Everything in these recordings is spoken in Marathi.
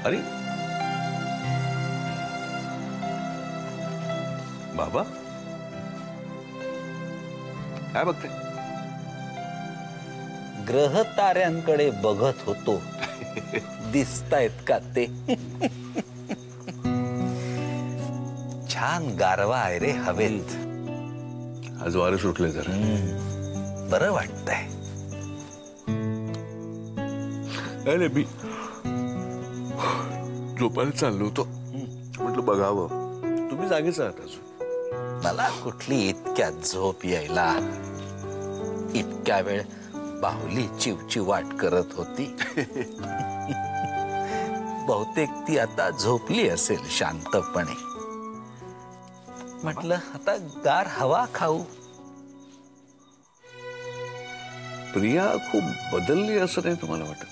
अरे बाबा काय बघते? ग्रह ताऱ्यांकडे बघत होतो. दिसतायत का ते? छान गारवा आहे रे हवेत. आज वारे सुटले जरा. बरं वाटतंय. अरे मी झोपायला चाललो होतो. म्हटलं बघावं. तुम्ही जागेच आहात अजून. मला कुठली इतक्या झोप यायला. इतक्या वेळ बाहुली चिवचिवाट करत होती. बहुतेक ती आता झोपली असेल शांतपणे. म्हटलं आता गार हवा खाऊ. प्रिया खूप बदलली असं नाही तुम्हाला वाटत?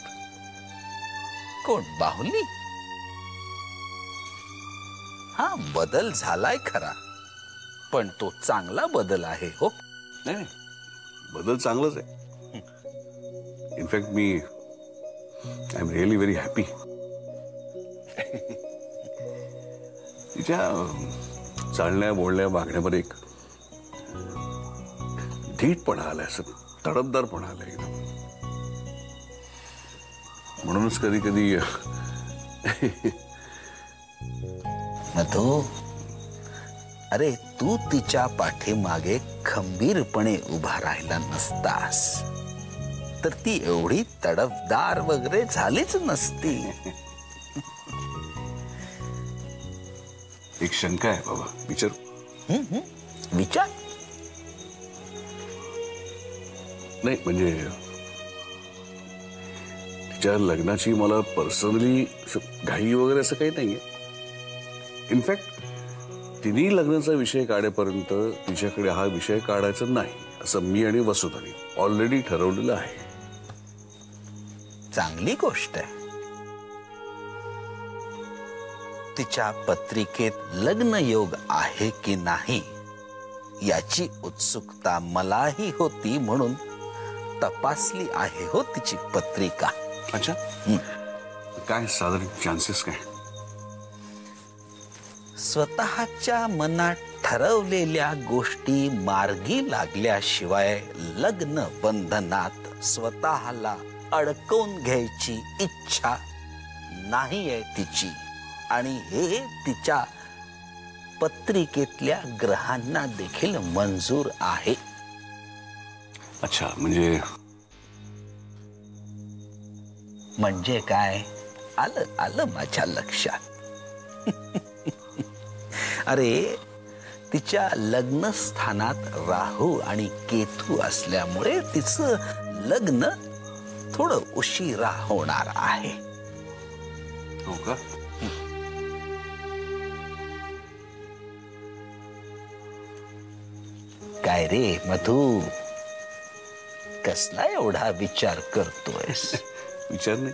कोण? बाहुली? हा, बदल झालाय खरा, पण तो चांगला बदल आहे. हो नाही, बदल चांगलाच आहे. In fact me I am really very happy. तिच्या चालण्या बोलण्या वागण्यामध्ये एक धीटपणा आलाय, असं तडफदारपणा आलाय एकदम. म्हणूनच कधी कधी मधू, अरे तू तिच्या पाठीमागे खंबीरपणे उभा राहिला नसतास तर ती एवढी तडफदार वगैरे झालीच नसती. एक शंका आहे बाबा, विचारू? विचार. नाही म्हणजे तिच्या लग्नाची मला पर्सनली घाई वगैरे असं काही नाहीये. इनफॅक्ट तिने लग्नाचा विषय काढेपर्यंत तिच्याकडे हा विषय काढायचा नाही असं मी आणि वसुधाने ऑलरेडी ठरवलेलं आहे. चांगली गोष्ट आहे. तिच्या पत्रिकेत लग्न योग आहे की नाही याची उत्सुकता मलाही होती, म्हणून तपासली आहे हो तिची पत्रिका. अच्छा, काय साधारण चान्सेस काय? स्वतःच्या मनात ठरवलेल्या गोष्टी मार्गी लागल्याशिवाय लग्न बंधनात स्वतःला अडकवून घ्यायची इच्छा नाहीये तिची, आणि हे तिच्या पत्रिकेतल्या ग्रहांना देखील मंजूर आहे. अच्छा, म्हणजे काय? आलं आलं माझ्या लक्षात. अरे तिच्या लग्नस्थानात राहू आणि केतू असल्यामुळे तिचं लग्न थोडं उशिरा होणार आहे. हो का? काय रे मधू, कसला एवढा विचार करतोयस? विचार नाही.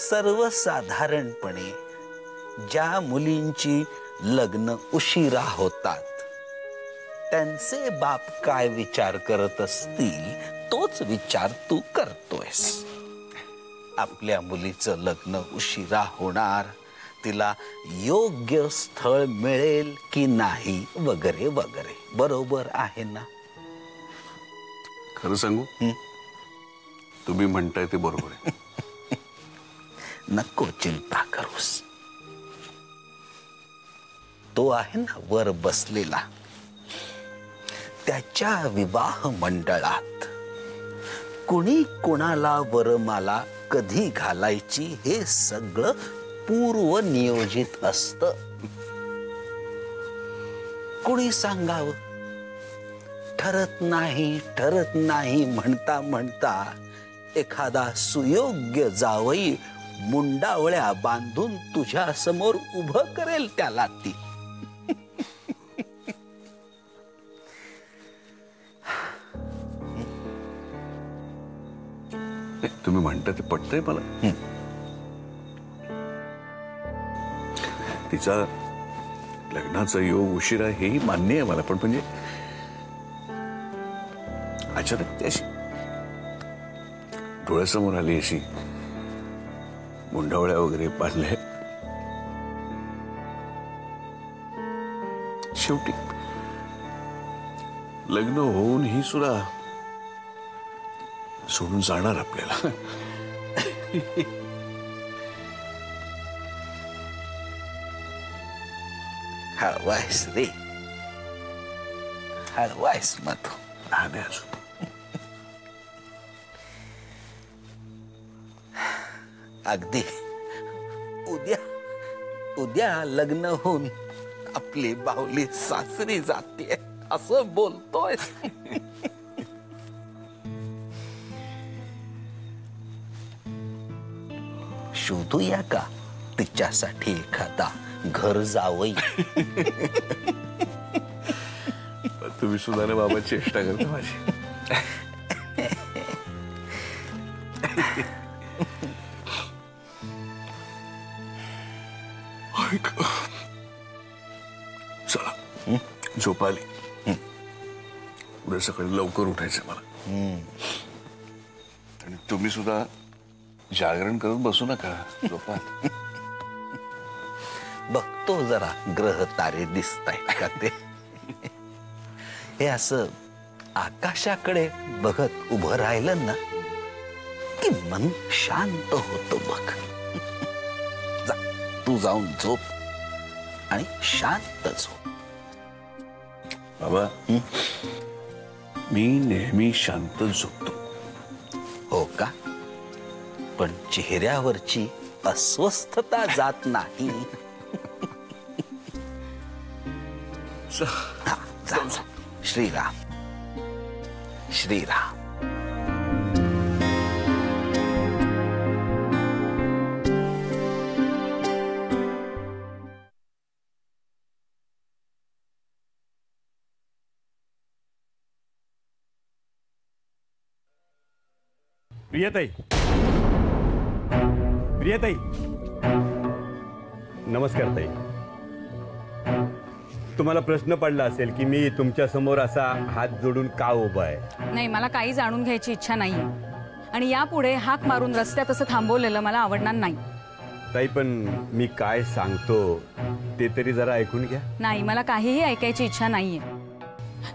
सर्वसाधारणपणे ज्या मुलींची लग्न उशिरा होतात त्यांचे बाप काय विचार करत असतील तोच विचार तू करतोयस. आपल्या मुलीचं लग्न उशिरा होणार, तिला योग्य स्थळ मिळेल की नाही वगैरे वगैरे. बरोबर आहे ना? खरं सांगू, तुम्ही म्हणताय ते बरोबर आहे. नको चिंता करूस. तो आहे ना वर बसलेला, त्याच्या विवाह मंडळात कुणी कोणाला वरमाला कधी घालायची हे सगळं पूर्व नियोजित असतं. कुणी सांगावं, ठरत नाही म्हणता म्हणता एखादा सुयोग्य जावई मुंडावळ्या बांधून तुझ्या समोर उभं करेल त्याला ती. तुम्ही म्हणता ते पटतंय मला. तिचा लग्नाचा योग उशिरा हेही मान्य आहे मला, पण म्हणजे अचानक ती अशी डोळ्यासमोर आली, अशी मुंडवळ्या वगैरे बांधल्या. शेवटी लग्न होऊन ही सुद्धा सोडून जाणार आपल्याला. हळवायस रे, हळवायस मधू. नाही अजून. अगदी उद्या उद्या लग्न होऊन आपली बाहुली सासरी जाते असं बोलतोय. शोधूया का तिच्यासाठी एखादा घर जावई? तुम्ही सुद्धा ना बाबा चेष्टा करता माझी. चला झोप आली. उद्या सकाळी लवकर उठायचं मला. आणि तुम्ही सुद्धा जागरण करत बसू नका झोपात. बघतो जरा ग्रह तारे दिसतायत का ते. हे असं आकाशाकडे बघत उभं राहिलं ना की मन शांत होतं बघ. जा तू जाऊन झोप आणि शांत झोप. बाबा मी नेहमी शांत झोपतो. हो का? पण चेहऱ्यावरची अस्वस्थता जात नाही. हा, जा, जा. श्रीराम श्रीराम. प्रियताई, प्रियताई, नमस्कार ताई. तुम्हाला प्रश्न पडला असेल की मी तुमच्या समोर असा हात जोडून का उभा आहे. नाही, मला काही जाणून घ्यायची इच्छा नाहीये आणि यापुढे हाक मारून रस्त्यात असं थांबवलेलं मला आवडणार नाही. ताई पण मी काय सांगतो ते तरी जरा ऐकून घ्या. नाही, मला काहीही ऐकायची इच्छा नाहीये.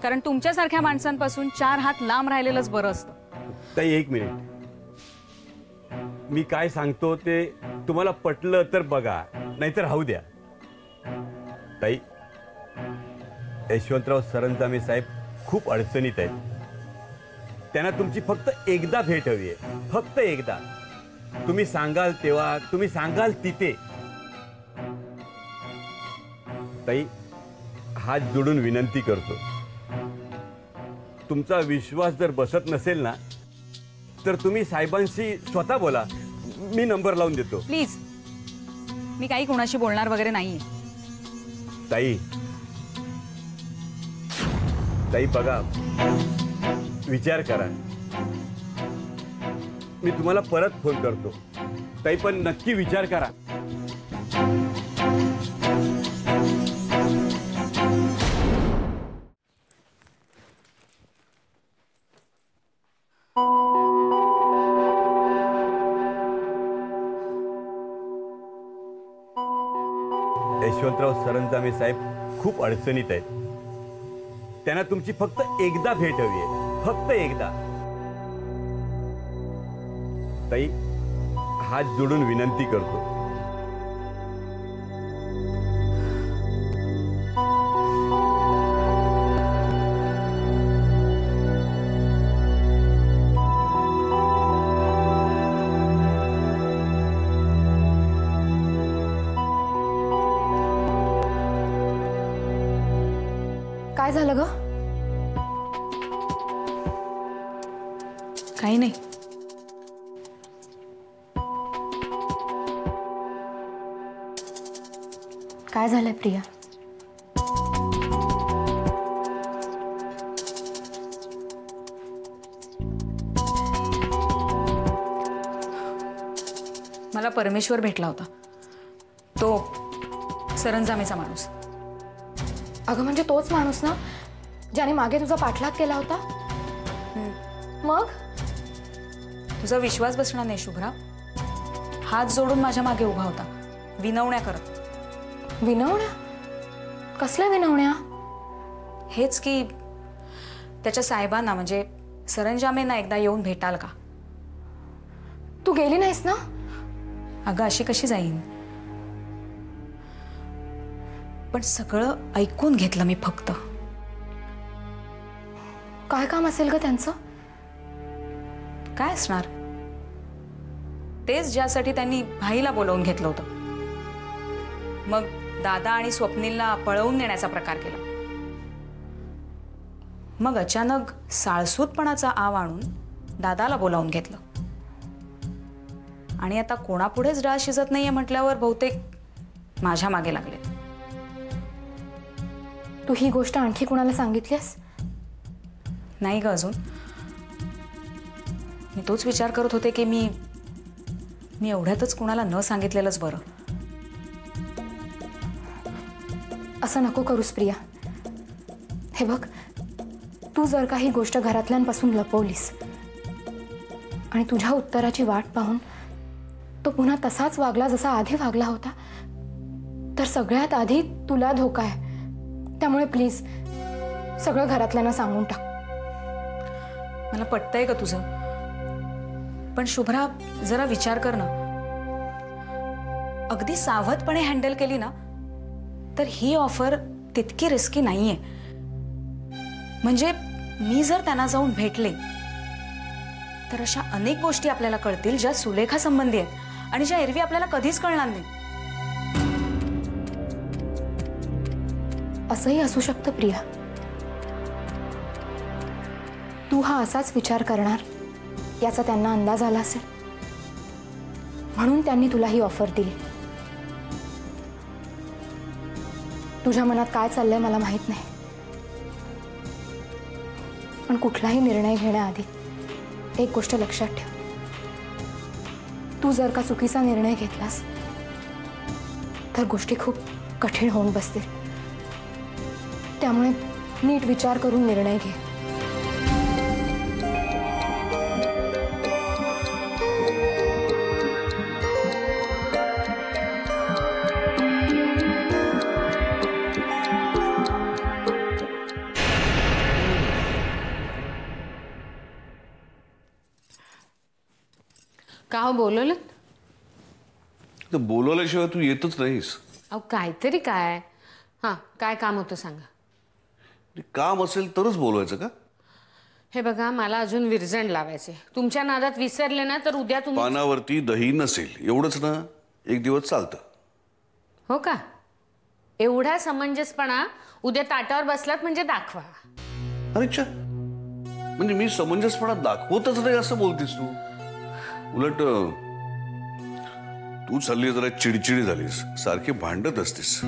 कारण तुमच्यासारख्या माणसांपासून 4 हात लांब राहिलेलंच बरं असतं. ताई एक मिनिट, मी काय सांगतो ते तुम्हाला पटलं तर बघा, नाहीतर राहू द्या. ताई, यशवंतराव सरंजामे साहेब खूप अडचणीत आहेत. त्यांना तुमची फक्त एकदा भेट हवी आहे, फक्त एकदा. तुम्ही सांगाल तेव्हा, तुम्ही सांगाल तिथे. ताई, हात जोडून विनंती करतो, तुमचा विश्वास जर बसत नसेल ना तर तुम्ही साहेबांशी स्वतः बोला. मी नंबर लावून देतो. प्लीज, मी काही कोणाशी बोलणार वगैरे नाहीये. ताई, ताई बघा, विचार करा. मी तुम्हाला परत फोन करतो. ताई पण नक्की विचार करा. यशवंतराव सरंजामे साहेब खूप अडचणीत आहेत. त्यांना तुमची फक्त एकदा भेट हवी आहे, फक्त एकदा. ताई, हात जोडून विनंती करतो. काय झालं ग? काही नाही. काय झालंय प्रिया? मला परमेश्वर भेटला होता, तो सरंजामेचा माणूस. अगं म्हणजे तोच माणूस ना ज्याने मागे तुझा पाठलाग केला होता? मग तुझा विश्वास बसणार नाही शुभ्रा. हात जोडून माझ्या मागे उभा होता, विनवण्या करत. विनवण्या? कसल्या विनवण्या? हेच की त्याच्या साहेबांना म्हणजे सरंजामेंना एकदा येऊन भेटाल का. तू गेली नाहीस ना? अगं अशी कशी जाईन, पण सगळं ऐकून घेतलं मी फक्त. काय काम असेल ग त्यांचं? काय असणार, तेच ज्यासाठी त्यांनी भाईला बोलवून घेतलं होतं. मग दादा आणि स्वप्नीलला पळवून नेण्याचा प्रकार केला. मग अचानक साळसूतपणाचा आव आणून दादाला बोलावून घेतलं. आणि आता कोणापुढेच डाळ शिजत नाहीये म्हटल्यावर बहुतेक माझ्या मागे लागले. तू ही गोष्ट आणखी कोणाला सांगितलीस? नाही ग अजून. मी तोच विचार करत होते की मी एवढ्यातच कोणाला न सांगितलेलंच बरं. असं नको करूस प्रिया. हे बघ, तू जर का ही गोष्ट घरातल्यांपासून लपवलीस आणि तुझ्या उत्तराची वाट पाहून तो पुन्हा तसाच वागला जसा आधी वागला होता, तर सगळ्यात आधी तुला धोका आहे. त्यामुळे प्लीज सगळं घरातल्यांना सांगून टाक. मला पटतंय का तुझं, पण शुभ्रा जरा विचार कर ना. अगदी सावधपणे हँडल केली ना तर ही ऑफर तितकी रिस्की नाहीये. म्हणजे मी जर त्यांना जाऊन भेटले तर अशा अनेक गोष्टी आपल्याला कळतील ज्या सुलेखा संबंधी आहेत आणि ज्या एरवी आपल्याला कधीच कळणार नाही. असंही असू शकतं प्रिया. तू हा असाच विचार करणार याचा त्यांना अंदाज आला असेल, म्हणून त्यांनी तुला ही ऑफर दिली. तुझ्या मनात काय चाललंय मला माहित नाही, पण कुठलाही निर्णय घेण्याआधी एक गोष्ट लक्षात ठेव. तू जर का चुकीचा निर्णय घेतलास तर गोष्टी खूप कठीण होऊन बसतील. त्यामुळे नीट विचार करून निर्णय घे. का हो बोलवलं? तर बोलवल्याशिवाय तू येतच नाहीस. अहो काहीतरी काय. हां, काय काम होतं सांगा. काम असेल तरच बोलवायचं का? हे बघा, मला अजून विरजण लावायचे. तुमच्या नादात विसरले ना तर उद्या तुम्ही. पानावरती दही नसेल एवढंच ना, एक दिवस चालतं. हो का? एवढा समंजसपणा उद्या ताटावर बसलात म्हणजे दाखवा. अरे च्छा, म्हणजे मी समंजसपणा दाखवतच नाही असं बोलतीस तू? उलट तू चालली जरा चिडचिडी झालीस, सारखी भांडत असतीस.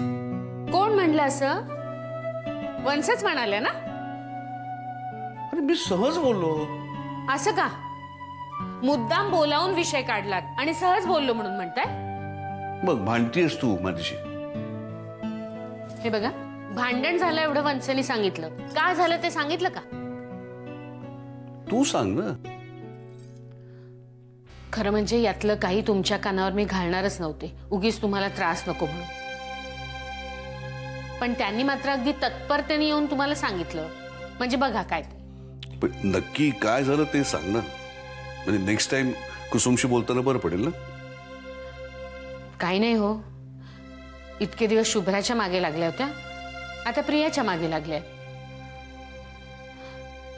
कोण म्हणलं असं? वंशच म्हणाले ना? अरे मी सहज बोललो. असं का? मुद्दाम बोलावून विषय काढलात आणि सहज बोललो म्हणून म्हणताय? मग भांडतीयस तू माझ्याशी. हे बघा, भांडण झालं एवढं वंशनी सांगितलं. का झालं ते सांगितलं का? तू सांग ना. खरं म्हणजे यातलं काही तुमच्या कानावर मी घालणारच नव्हते, उगीच तुम्हाला त्रास नको म्हणून. पण त्यांनी मात्र अगदी तत्परतेने येऊन तुम्हाला सांगितलं. म्हणजे बघा काय ते. पण नक्की काय झालं ते सांग ना, म्हणजे नेक्स्ट टाइम कुसुमशी बोलताना बरं पडेल ना. काही नाही हो, इतके दिवस शुभ्राच्या मागे लागल्या होत्या, आता प्रियाच्या मागे लागल्या.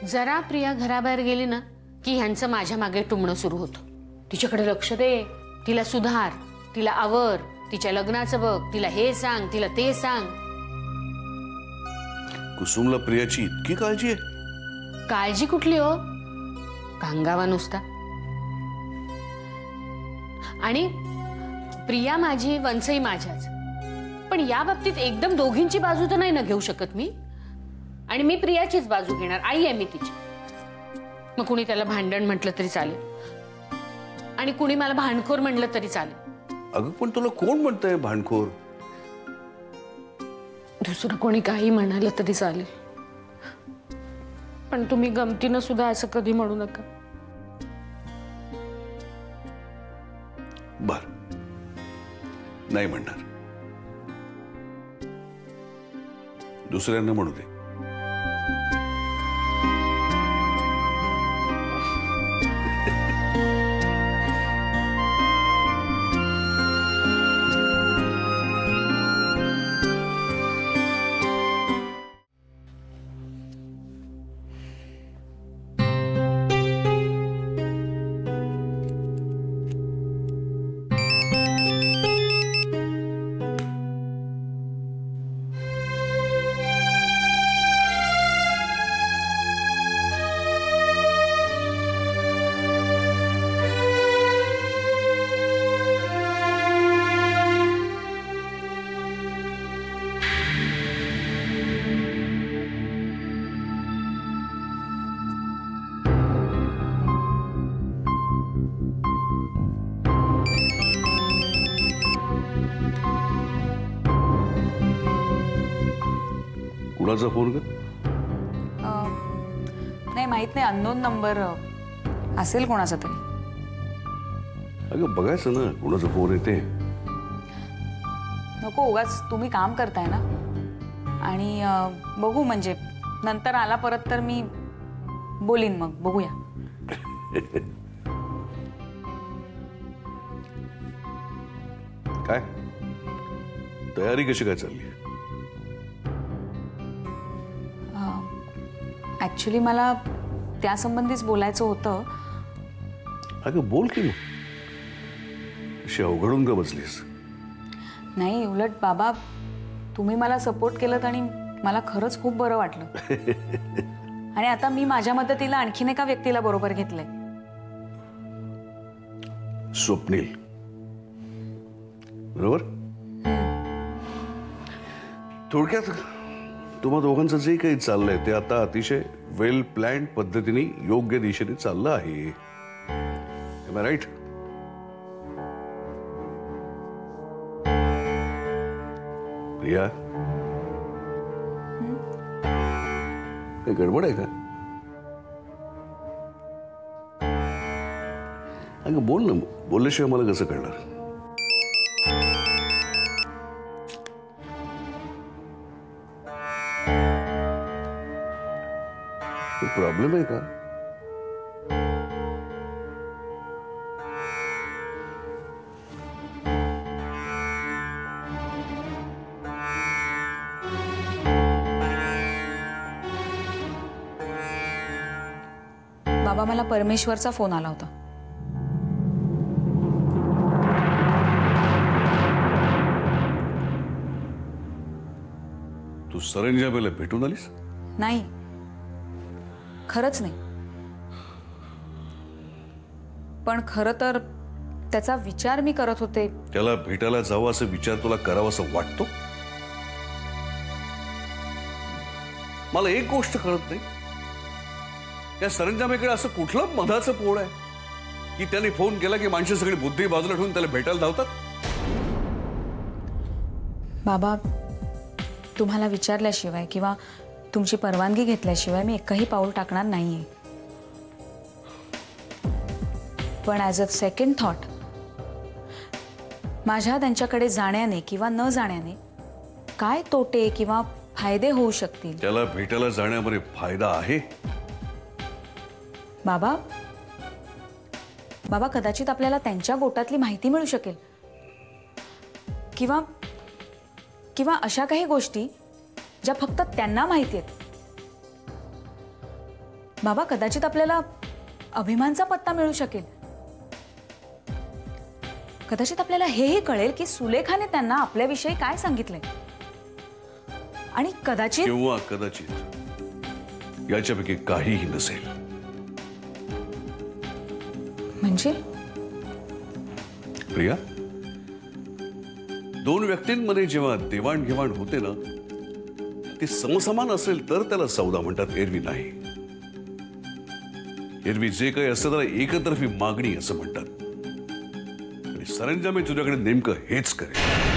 जरा प्रिया घराबाहेर गेली ना की ह्यांचं माझ्या मागे टुमणं सुरू होतं. तिच्याकडे लक्ष दे, तिला सुधार, तिला आवर, तिच्या लग्नाचं बघ, तिला हे सांग, तिला ते सांग. कुसुमला प्रियाची इतकी काळजी आहे? काळजी कुठली हो, कांगावा नुसता. आणि प्रिया माझी, वंशही माझ्याच. पण या बाबतीत एकदम दोघींची बाजू तर नाही ना घेऊ शकत मी. आणि मी प्रियाचीच बाजू घेणार, आई आहे मी तिची. मग कुणी त्याला भांडण म्हटलं तरी चालेल आणि कुणी मला भांडखोर म्हटलं तरी चालेल. अगं पण तुला कोण म्हणतंय भांडखोर? दुसरं कोणी काही म्हणालं तरी चालेल, पण तुम्ही गमतीनं सुद्धा असं कधी म्हणू नका. बर, नाही म्हणणार. दुसऱ्यांना म्हणू दे. कुणाचा फोन कर? नाही माहित नाही, अननोन नंबर असेल कोणाचा तरी. अगं बघायचं ना कुणाचा फोन येते. नको, उगाच तुम्ही काम करताय ना. आणि बघू, म्हणजे नंतर आला परत तर मी बोलीन, मग बघूया. काय तयारी कशी काय चालली? ऍक्च्युली मला त्यासंबंधीच बोलायचं होतं. अगं बोल की मग. अशी अवघडून का बसलीस? नाही, उलट बाबा तुम्ही मला सपोर्ट केलं आणि मला खरंच खूप बरं वाटलं. आणि आता मी माझ्या मदतीला आणखीन एका व्यक्तीला बरोबर घेतलंय. स्वप्नील बरोबर. थोडक्यात तुम्हा दोघांचं जे काही चाललंय ते आता अतिशय वेल प्लॅन्ड पद्धतीने योग्य दिशेने चाललं आहे. M I right? प्रिया, काही गडबड आहे का? अगं बोल ना, बोलल्याशिवाय मला कसं कळणार? प्रॉब्लेम आहे का? बाबा मला परमेश्वरचा फोन आला होता. तू सरंजामेला भेटून आलीस? नाही, खरंच नाही. पण खरं तर त्याचा विचार मी करत होते. त्याला भेटायला जावं असं विचार तुला करावा असं वाटतो? मला एक गोष्ट कळत नाही, त्या सरंजामेकडे असं कुठलं मधाचं पोळ आहे की त्याने फोन केला की माणसं सगळी बुद्धी बाजूला ठेवून त्याला भेटायला धावतात. बाबा तुम्हाला विचारल्याशिवाय किंवा तुमची परवानगी घेतल्याशिवाय मी एकही पाऊल टाकणार नाहीये. पण ॲज अ सेकंड थॉट, माझ्या त्यांच्याकडे जाण्याने किंवा न जाण्याने काय तोटे किंवा फायदे होऊ शकतील? त्याला भेटायला जाण्यामध्ये फायदा आहे. बाबा बाबा कदाचित आपल्याला त्यांच्या गोटातली माहिती मिळू शकेल किंवा किंवा अशा काही गोष्टी ज्या फक्त त्यांना माहिती आहेत. बाबा कदाचित आपल्याला अभिमानचा पत्ता मिळू शकेल. कदाचित आपल्याला हेही कळेल की सुलेखाने त्यांना आपल्याविषयी काय सांगितलंय. आणि कदाचित किंवा कदाचित याच्यापैकी काहीही नसेल. म्हणजे प्रिया, दोन व्यक्तींमध्ये जेव्हा देवाणघेवाण होते ना, ती समसमान असेल तर त्याला सौदा म्हणतात, एरवी नाही. एरवी जे काही असतं त्याला एकतर्फी मागणी असं म्हणतात. आणि सरंजामे तुझ्याकडे नेमकं हेच करेल.